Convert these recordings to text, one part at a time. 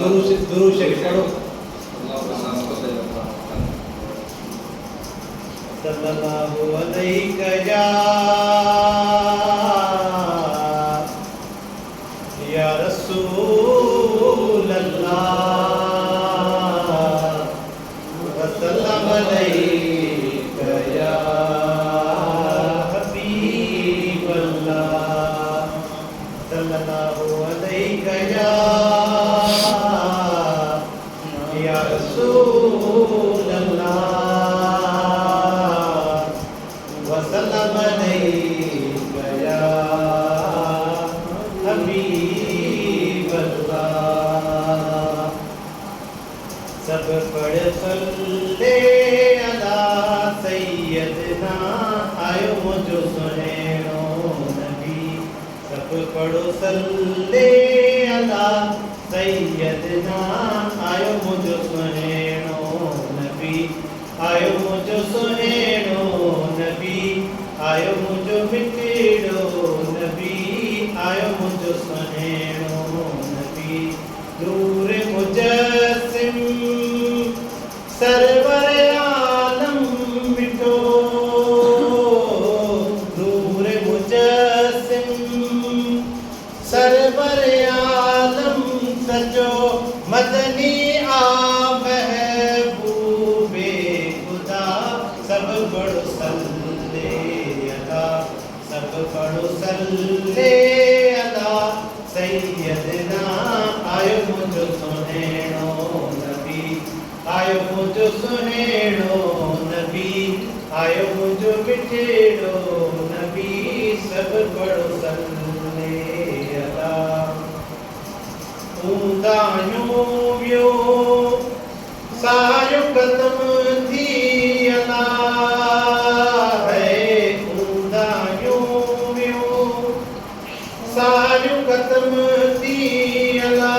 दुरूद शरीफ पढ़ो। सल्लल्लाहु अलैहि या रसूल अल्लाह वसल्लम अलैका या हबीब अल्लाह सल्लल्लाहु अलैका या रसूल अल्लाह वसल्लम अलैका या हबीब अल्लाह। सब पढ़ सल्ले अला सैयदना आयो मुझो सुनेनो नबी। सब पढ़ो सल्ले अला सैयदना आयो मुझो सुनेनो नबी। आयो मुझो सुनेनो नबी आयो मुझो मिठड़ो नबी आयो मुझो सुनेनो नबी। दूर मुजस्सिम सरवर आलम मिटो दूर मुजस्सिम सरवर आलम सजो मदनी आ महबूबे खुदा। सब पढ़ो सल्ले अला सब पढ़ो सल्ले अला सैयदना आयो मुझो सुनेनो नबी। आयो मुझो सुनेनो नबी आयो मुझो मिठड़ो नबी। सब पढ़ो सल्ले अला। ऊंदायूं वियो सायो कदम थी अला है। ऊंदायूं वियो सायो कदम थी अला।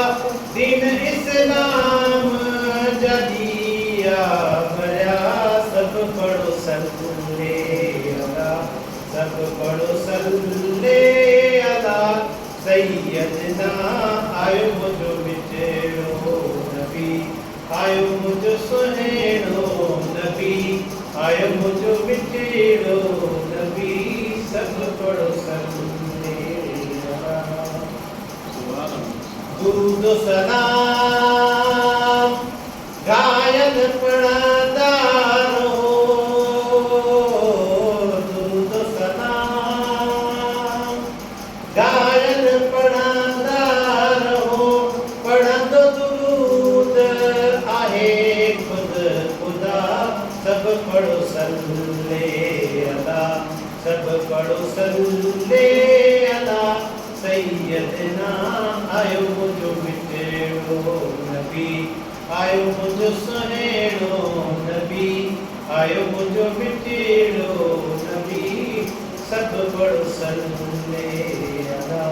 दीन इस्लाम जदिया भया। सब पढ़ो सल्ले अला सब पढ़ो सल्ले अला सैयदना आयो मुझो मिठड़ो नबी। आयो मुझो सुनेनो नबी आयो मुझो मिठड़ो नबी। सब पढ़ो सल्ले अला। दुरूद सलाम गायन पढ़ंदा रहो। दुरूद सलाम गायन पढ़ंदा रहो। पढ़ंदो दुरूद आहे खुद खुदा। सब पढ़ो सल्ले अला सब पढ़ो सल्ले अला सैयदना आयो मुझो मिठड़ो नबी। आयो मुझो सुनेनो नबी आयो मुझो मिठड़ो नबी। सब पढ़ो सल्ले अला।